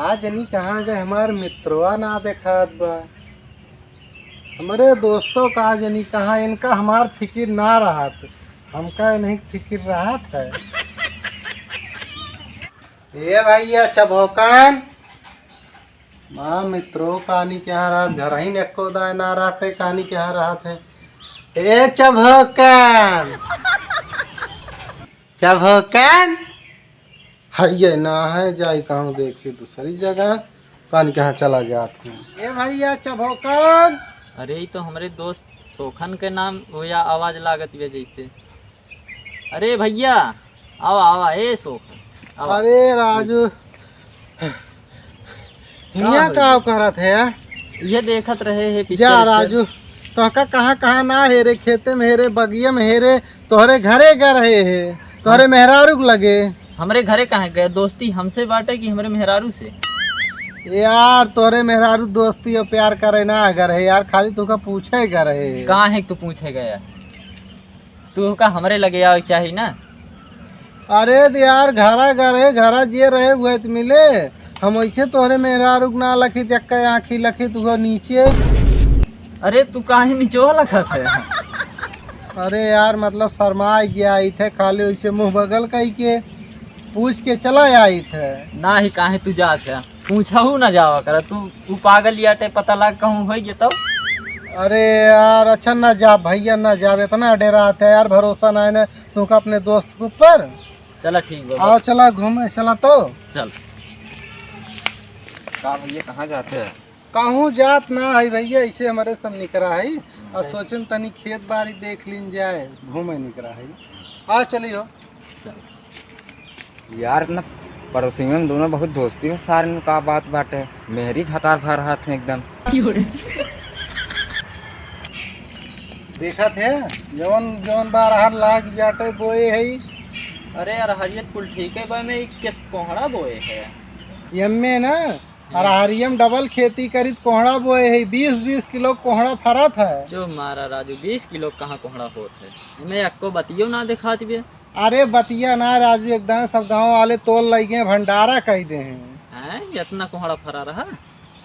का जनी कहाँ गए हमार मित्रवा ना देखात बा। हमारे दोस्तों का जनी कहाँ इनका हमार फिक्र ना रहत, हमका नहीं फिक्र रहत है। ये भैया चबोकान माँ मित्रों कहानी क्या रात घर ही neko दाय ना रहते कहानी क्या रात है। ए चबोकान चबोकान है ना है जाई कहूँ देखी दूसरी जगह कान कहाँ चला जाते हैं। ए भैया चबोकान। अरे ये तो हमारे दोस्त सोखन के नाम हो या आवाज लागत है जैसे। अरे भैया आवा आवा ए सोखन आवा। अरे राजू यहाँ का करत है यार। ये देखत रहे है पिक्चर जा राजू तो कहाँ कहाँ ना हेरे खेते में हेरे बगिया में हेरे तोहरे घरे गए रहे है तोहरे मेहरारू लगे। हमारे घरे कहाँ गए दोस्ती हमसे बाटे कि हमारे मेहरारू से। यार तोहरे मेहरारू दोस्ती और प्यार करे ना अगर है यार खाली तुका पूछे कर रहे कहाँ है तू पूछेगा यार तू का हमारे लगे आओ चाहिए ना। अरे यार घरा घरे घरा जे रहे हुए तो मिले हम ऐसे तोहरे मेहरारू ना लखी चक्का आँखी लखी तू नीचे। अरे तू कहीं नीचो लखत है। अरे यार मतलब शर्मा गया आई थे खाली वैसे मुंह बगल कही के पूछ के चला आई थे ना ही काहे तू जा क्या पूछाऊ ना जावा कर तू पागल याटे पता लग कहूँ हो ये तब। अरे यार अच्छा ना जा भैया ना जा इतना डेरा आता है यार भरोसा ना है ना तुमका अपने दोस्त के ऊपर। चला ठीक है आओ चला घूमे चला तो चल। का भैया कहाँ जाते हैं? कहूँ जात ना है भैया ऐसे हमारे सब निकरा है और सोचन तनी खेत बाड़ी देख लीन जाए घूमे निकरा है। आओ चलियो यार ना पड़ोसी में दोनों बहुत दोस्ती है सारे में का बात बाटे मेहरी भतार भर रहा थे एकदम। देखा थे जवन जवन बार लाग जाटे बोए है। अरे यार हरियत कुल ठीक है भाई मैं किस कोहड़ा बोए है यम्मे ना और हरियम डबल खेती करी कोहड़ा बोए है 20-20 किलो कोहड़ा फरत है। जो मारा राजू 20 किलो कहाँ कोहड़ा होत है मैं आपको बतियो ना दिखाती भी। अरे बतिया ना राजू एकदम सब गांव वाले तोल लगे भंडारा कह दे हैं। इतना कोहड़ा फरा रहा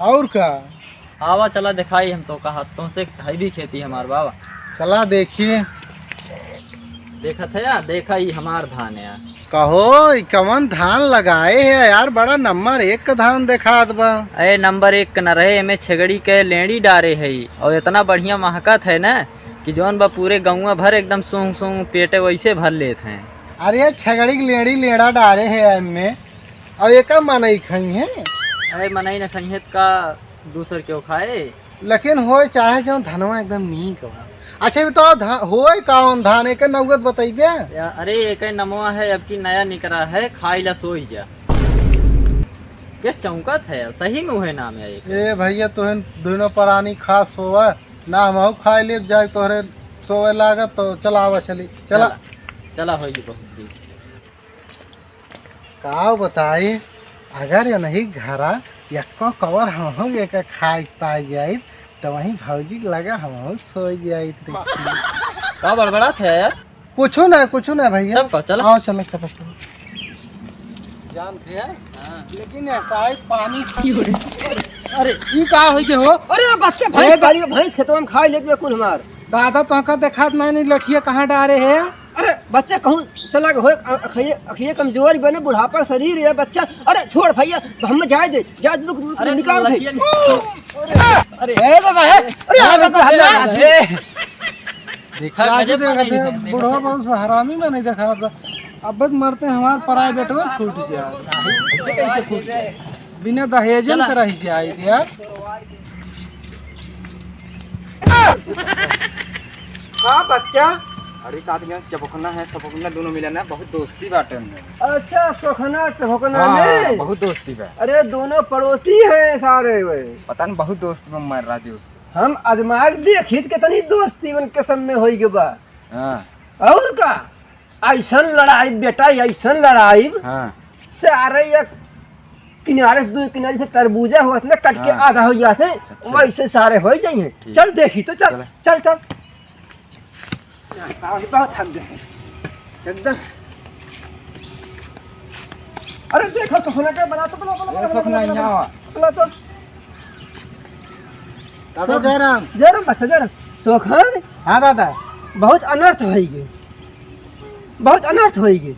और का आवा चला दिखाई हम तो कहा तुमसे है भी खेती हमार बाबा। चला देखिए देखा था यार देखा ही हमार धान है यार। कहो कमन धान लगाए है यार बड़ा नंबर 1 का धान देखा बा। अरे नंबर 1 का न रहे में छगड़ी के लेड़ी डारे है और इतना बढ़िया महकत है ना कि जौन बा पूरे गाँव भर एकदम सूंघ सूंघ पेटे वैसे भर लेते हैं। अरे छगड़ी की लेड़ी लेड़ा डारे है इनमें और एक मनई खाई है। अरे मनई न खनियत का दूसर क्यों खाए लेकिन हो चाहे जो धनवा एकदम नीक बा। अच्छा बताओ होए कौन धान एक नौगत बताइए। अरे एक नमवा है अब की नया निकला है खाई ला सोई जा किस चौकत है सही में वही नाम है। ए भैया तो दोनों प्राणी खास सोवा ना हम खाए ले जाए तोहरे सोवे लागत तो चला आवा चली चला चला हो बहुत का बताई अगर ये नहीं घरा यक्को कवर हम एक खाए पाए जाए तो वहीं भौजी लगा हम सो जाए। का बड़बड़ा थे यार कुछ ना भैया चलो आओ चलो चलो जानते हैं लेकिन ऐसा है पानी अरे ये का हो गए हो। अरे बच्चे भैंस खेतवा में खाई लेके कुल हमार दादा तो का देखा मैंने लठिया कहाँ डारे है। अरे बच्चे कहूँ चला हो अखिए कमजोर बने बुढ़ापा शरीर है बच्चा। अरे छोड़ भैया हम जाए दे जा अरे निकाल दे। अरे बुढ़वा बहुत हरामी में नहीं देखा था अब मरते हमारे प्राइवेट में छूट गया बिना दहेजन का रही जाए यार। हाँ बच्चा अरे का चबकना है सबकना दोनों मिला ना बहुत दोस्ती बाटे में। अच्छा सोखना चौकना हाँ, में बहुत दोस्ती बा। अरे दोनों पड़ोसी हैं सारे वे पता नहीं बहुत दोस्त में मर राजू हम अजमार देखित के तनी दोस्ती उन कसम में होई के बा। हाँ और का ऐसन लड़ाई बेटा ऐसन लड़ाई हाँ सारे एक किनारे से दो किनारे से तरबूजा हुआ ना कट के आधा हो जाते वैसे सारे हो जाएंगे। चल देखी तो चल चल चल बहुत थक गए एकदम। अरे देखो सुखना के बना तो ए सुखना यहाँ बना तो दादा जयराम। जरा बच्चा जरा सुखन हाँ दादा। बहुत अनर्थ होइगे, बहुत अनर्थ होइगे।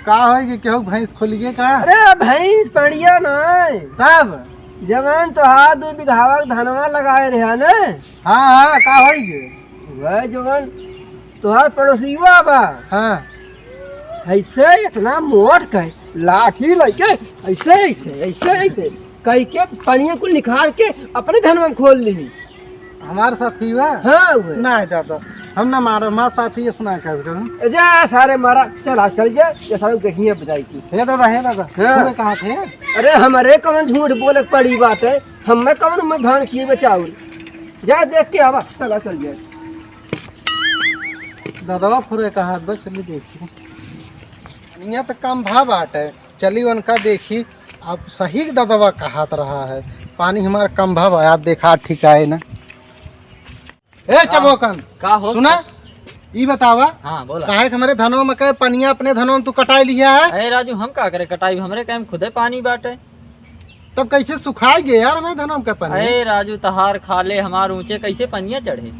का होगी केहू भैंस खोलिए का? अरे भैंस पड़िया नहीं तब जवान तो हाथ 2 बिघावा धनवा लगाए रहे न। हाँ हाँ का होगी? वह जवान तुहार पड़ोसिया बा हाँ ऐसे इतना मोट कह लाठी लेके ऐसे ऐसे ऐसे ऐसे कह के पनिया को निखार के अपने धनवा में खोल ली। हमारे साथ ही हुआ? हाँ वह नहीं दादा हम ना मारो, माँ साथ ही इतना कर करूँ। जा सारे मारा चल चल जा ये सारे देखिए बजाई की। हे दादा हे दादा हाँ। पूरे कहाँ थे? अरे हमारे कौन झूठ बोले पड़ी बात है, हमें कौन में धान किए बचाऊ। जा देख के आवा चला चल जाए। दादा पूरे कहाँ बस चलिए देखिए। यहाँ तो कम भाव बाट है, चली उनका देखी। अब सही दादा कहा रहा है पानी हमारा कम भाव आया देखा ठीक है ना। ए चबोकन का हो? सुना ई बतावा हाँ बोला। काहे के हमारे धनों में कहे पनिया अपने धनों में तू कटाई लिया है? अरे राजू हम का करे कटाई, हमरे टाइम खुदे पानी बाटे। तब कैसे सुखाई गए यार हमारे धनों में पनिया? अरे राजू तहार खाले हमार ऊंचे कैसे पनिया चढ़े।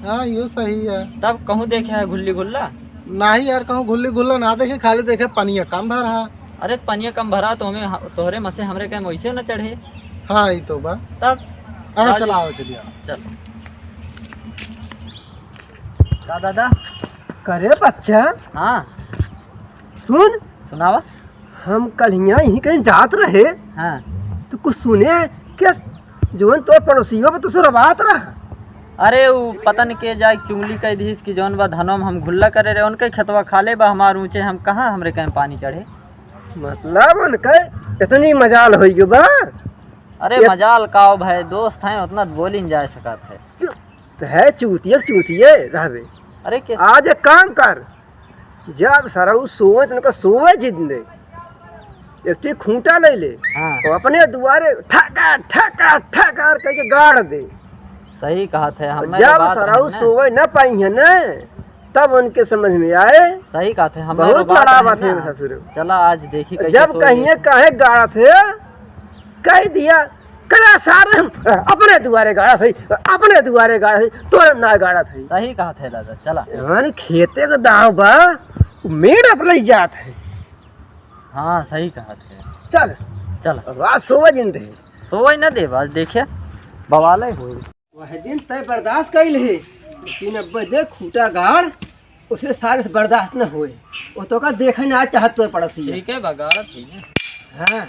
हाँ यो सही है। तब कहूँ देखे है गुल्ली गुल्ला? नहीं यार कहूँ गुल्ली गुल्ला ना देखे, खाली देखे पनिया कम भर रहा। अरे पनिया कम भरा तो हमें तोहरे मसे हमरे कहीं वैसे न चढ़े। हाँ ये तो बा। तब अरे चला आओ चलिए। चल का दादा? करे बच्चा हाँ सुन, सुनावा। हम कल यहाँ यहीं कहीं जात रहे हाँ तो कुछ सुने क्या जोन तो पड़ोसियों में तुझसे बात रहा। अरे वो पतन के जाए चुंगली कह दी कि जौन बा धनों में हम घुल्ला करे रहे उनके खेतवा खाले बा हमार ऊंचे, हम कहाँ हमरे कहीं पानी चढ़े। मतलब उनके इतनी मजाल हो गई बा। अरे मजाल का भाई दोस्त हैं उतना बोल ही नहीं जा सकत है। तो है चूतिए चूतिए रहबे। अरे के आज एक काम कर, जब सारा सोवे तो सोवे जितने एक खूंटा ले ले हाँ और अपने दुआरे ठका ठका ठका करके गाड़ दे। सही कहा थे हम। जब सारा सोवे न पाई है न तब उनके समझ में आए। सही कहा थे हम। बहुत बड़ा बात है ससुर। चला आज देखी कैसे जब सोए कहिए कहे गाड़ा थे कह दिया कला सारे अपने दुआरे गाड़ा थी, अपने दुआरे गाड़ा थी तो ना गाड़ा थी। सही कहा थे दादा। चला यानी खेते का दाव बा मेड़ अपने जात है। हाँ सही कहा थे। चल चल आज सोवा जिंदे सोए न दे बस देखे बवाले हो। वह दिन तय बर्दाश्त कैल है, लेकिन अब दे खूंटा गाड़ उसे सारे से बर्दाश्त न होए। वो तो का देखे ना चाहत तो पड़ोसी। ठीक है बगाड़ा थी ना। हाँ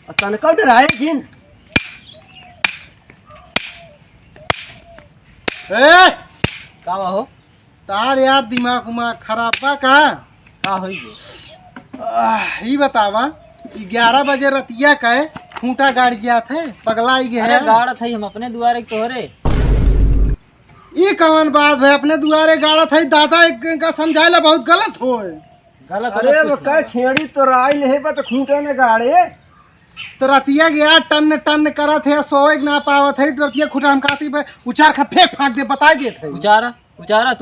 और तनका डराए जिन। ए का हो? तार यार दिमाग उमाग खराब बा का? का होई गे? ही बतावा 11 बजे रतिया कहे खूंटा गाड़ गया थे पगला ही गया अरे है। गाड़ा थी हम अपने दुआरे तोहरे। ये कौन बात है अपने दुआरे गाड़ा था? दादा एक का समझाइला बहुत गलत हो। गलत अरे वो का छेड़ी तो राई ले बा तो खूंटा ने गाड़े। तो रतिया गया टन टन करा थे सोए ना पावत है रतिया खूंटा हम काती पे उचार खा फेंक फाक दे बता गए थे। उचारा उचारा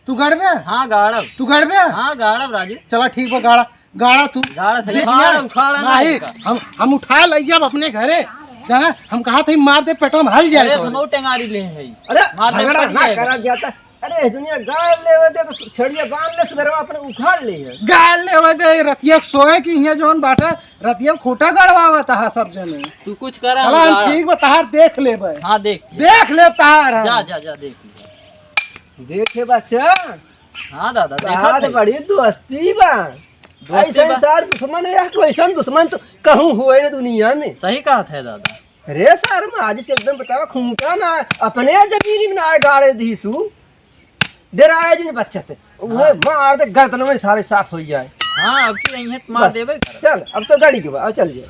तू गड़बे? हाँ गाड़ब। तू गड़बे? हाँ गाड़ब राजू। चला ठीक बा गाड़ा गाड़ा तू गाड़ा सही दे- गाड़ा उखाड़ा नहीं हम उठा ले जब अपने घरे जहाँ हम कहा थे मार दे पेटों में हल जाए। अरे हम टेंगारी ले है। अरे मार दे, झगड़ा पड़ ना जाएगा। करा जाता। अरे दुनिया गाड़ ले दे तो छेड़िया बांध ले सुबह अपने उखाड़ ले। गाड़ ले हुए दे रतिया सोए की यहाँ जोन बाटा रतिया खूंटा गड़वा था सब जने। तू कुछ करा चला हम ठीक बा तहार देख ले बे। हाँ देख ले तहार हम। जा जा जा देख ले। देखे बच्चा हाँ दादा आज देखा बड़ी दोस्ती बा। ऐसा सार दुश्मन है कोई सन दुश्मन तो कहूँ हुए ना दुनिया में। सही कहा थे दादा। अरे सार में आज से एकदम बतावा खूंटा ना अपने जमीन में ना गाड़े दीसू डराए जिन बच्चा थे वो मार दे गर्दन में सारे साफ हो जाए। हाँ अब की नहीं है तो मार बस। देबे। चल अब तो गाड़ी के बाद अब चल जाए।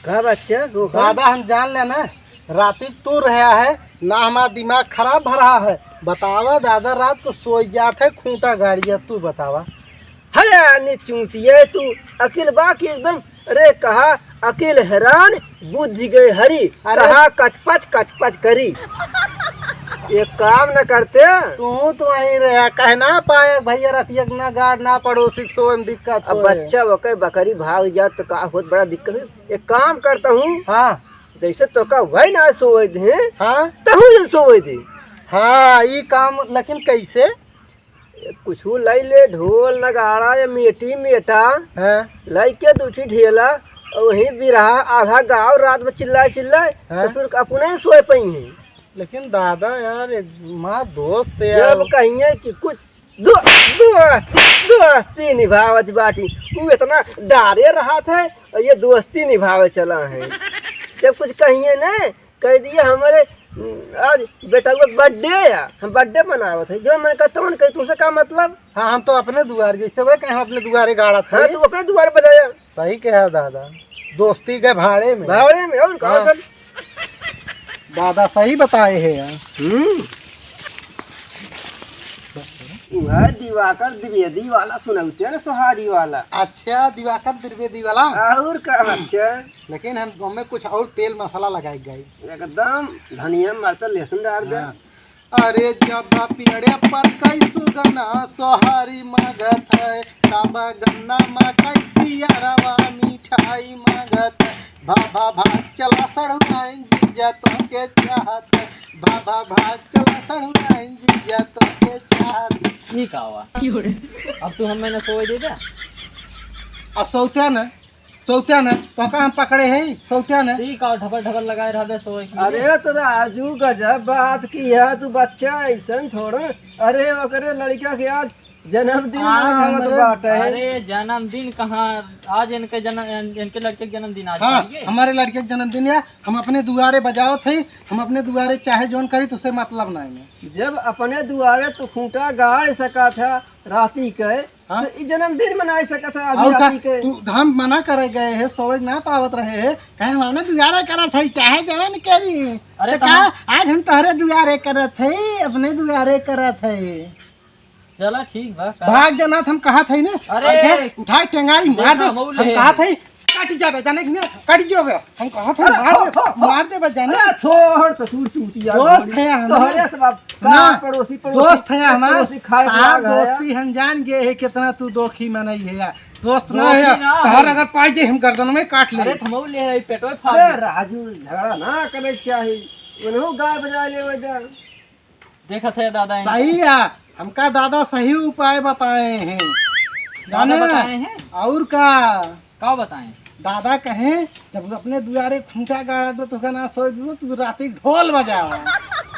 का बच्चा दादा हम जान ले ना राती तू रहा है ना हमारा दिमाग खराब भरा है। बतावा दादा रात को सो जाते खूंटा गाड़िया तू बतावा। हले चूतिए तू अकिल बाकी एकदम। अरे कहा अकिल हैरान बुद्धि गए हरी। अरे कहा कचपच कचपच करी। एक काम न करते। तू तो वहीं रहा, कह ना पाए भैया रतिया ना गाड़ ना पड़ोसी को सोए में दिक्कत अब होए। बच्चा वके बकरी भाग जात तो का बहुत बड़ा दिक्कत है। एक काम करता हूँ, हाँ जैसे तो का वही ना सोए दे हाँ तहु जन सोए दे। हाँ, ये काम लेकिन कैसे? कुछ लाई ले, ढोल नगाड़ा या मेटी मेटा हाँ लाई के दूठी ढेला और वहीं भी रहा आधा गाँव रात में चिल्लाए चिल्लाए हाँ? ससुर अपने ही सोए पाई हैं। लेकिन दादा यार माँ दोस्त है यार। जब कहिए कि कुछ दोस्ती निभावत बाटी, वो इतना डारे रहा था और ये दोस्ती निभावे चला है। जब कुछ कहिए न कह दिए हमारे आज बेटा का बर्थडे है, हम बर्थडे मनावत है, जो मैंने कहा तो कही तुमसे क्या मतलब। हाँ हम तो अपने दुआर जैसे वह कहीं अपने दुआरे गाड़ा था। हाँ तू अपने द्वार पर जाया सही कहा दादा, दोस्ती के भाड़े में। भावड़े में और कहा हाँ। दादा सही बताए हैं यार। वह दिवाकर द्विवेदी वाला सुनौते है ना, सोहारी वाला। अच्छा दिवाकर द्विवेदी वाला। और का अच्छा, लेकिन हम गाँव में कुछ और तेल मसाला लगाए गए। एकदम धनिया मरचा लहसुन डाल दे। हाँ। अरे जब पेड़े पर कई सुगना सोहारी मांगत है, तब गन्ना में कैसी अरवा मिठाई मांगत है। भाभा भाग चला सड़ुआइन जीजा तो के चाहत है, भाभा भाग चला सड़ुआइन जीजा तो के चाहत है। ठीक आवा अब तू हम मैंने सोए दे दे। और सौत्या न तो का हम पकड़े हैं सौत्या न। ठीक आओ, ढबर ढबर लगाए रहे सोए की। अरे तो राजू गजब बात की है, तू बच्चा ऐसा थोड़ा। अरे वकरे लड़का के आज जन्मदिन आज मनावत हमरे- बाटे। अरे जन्मदिन कहाँ, आज इनके इनके लड़के का जन्मदिन आज हाँ करेंगे। हमारे लड़के का जन्मदिन है, हम अपने दुआरे बजाओ थे, हम अपने दुआरे चाहे जोन करी तो उसे मतलब नहीं। जब अपने दुआरे तो खूंटा गाड़ सका था राती के, हाँ? तो ई जन्मदिन मना सका था और आधी का राती के। तू हम मना करे गए हैं, सोच ना पावत रहे हैं, कहे हमने दुआरे करत है चाहे जवन करी। अरे तो तो का आज हम तोहरे दुआरे करत है, अपने दुआरे करत है। चला ठीक बा। भाग जाना हम कहा थे ने। अरे! उठा टेंगारी मार दे, देखा, मऊल हम है। कहा थे काट जाबे जाने कि नहीं काट जाबे, हम कहा थे मार दे बजाने। अरे छोड़ तो तू चूतिया दोस्त है हमारे। तोहरे सब आप ना, पड़ोसी दोस्त है हमारे। पड़ोसी खाए तार पिया गया। दोस्ती हम जान गए है कितना तू दोखी मनई है यार। दोस्त ना दोखी है ना तोहर है। अगर पाई जे हम गर्दन में काट ले। अरे थमौले है पेटो अरे फाड़। राजू झगड़ा ना करे चाहिए, उन्हों गाय बजा ले वजह। देखा थे दादा इनको। सही है, हमका दादा सही उपाय बताए हैं दादा जाने। बताए हैं। और का बताएं। दादा कहे जब अपने दुआरे खूंटा गाड़ा दो तो ना सोच दो तू राती ढोल बजाओ।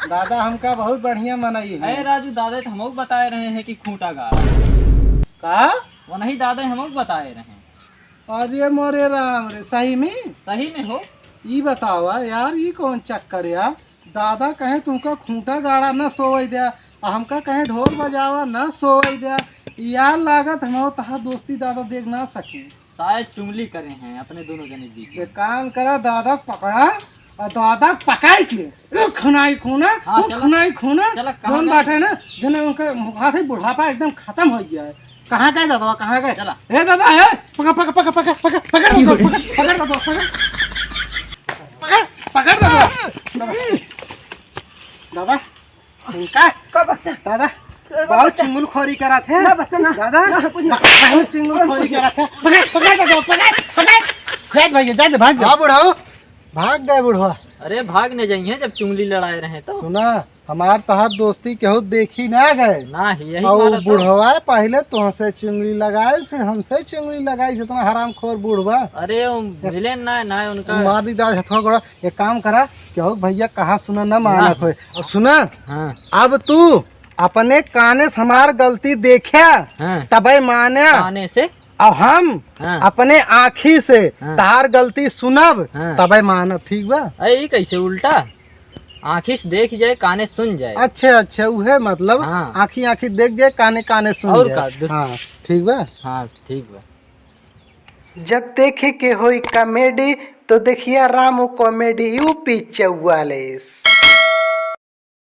दादा हमका बहुत बढ़िया मनई है। अरे राजू दादा तो हमको बताए रहे हैं कि खूंटा गा का वो नहीं, दादा हमको बताए रहे हैं। अरे मोरे राम रे, सही में सही में हो। ये बतावा यार, ये कौन चक्कर यार। दादा कहे तुमका खूंटा गाड़ा न सोवे दे, और हमका कहे ढोल बजावा न सोवे दे। यार लागत हम तहा दोस्ती दादा देख ना सके। शायद चुंगली करे हैं अपने दोनों जने बीच ये में। काम करा, दादा पकड़ा और दादा पकड़ के खुनाई खूना हाँ, चलो। खुनाई खूना चलो, कहाँ कौन गए? बात है ना जना उनका मुखा से बुढ़ापा एकदम खत्म हो गया है। कहाँ गए दादा, कहाँ गए? चला। ए दादा है, पकड़ पकड़ पकड़ पकड़ पकड़ पकड़ दादा, पकड़ दादा, पकड़ पकड़ दादा। दादा उनका का बच्चा दादा बहुत चिंगुलखोरी करा थे ना बच्चा ना दादा, ना, कुछ ना। बहुत चिंगुलखोरी करा थे। पकड़ पकड़ दादा, पकड़ पकड़ भैया जा भाग जा। बुढ़ाओ भाग गए बुढ़वा। अरे भागने जाइए जब चुंगली लड़ाए रहे तो। सुना हमार तहार दोस्ती केहू देखी ना गए। ना ही यही और बात है तो। बुढ़वा पहले तुमसे चिंगली लगाए फिर हमसे चिंगली लगाई, जितना हरामखोर बुढ़वा। अरे वो मिले ना उनका। मार दी दाद हथवा गोड़ा। एक काम करा केहू भैया कहा सुना न मानत होए। और सुना हाँ अब तू अपने काने से हमार गलती देखा हाँ तबे माने, आने से। और हम हाँ। अपने आँखी से हाँ। तार गलती सुनब हाँ। तबे मानब, ठीक बा? अरे ये कैसे उल्टा, आँखी से देख जाए काने सुन जाए। अच्छा अच्छा उहे मतलब हाँ। आँखी आँखी देख जाए काने काने सुन और जाए। का? हाँ ठीक बा। हाँ ठीक बा। जब देखे के होई कॉमेडी तो देखिए रामू कॉमेडी यूपी 44।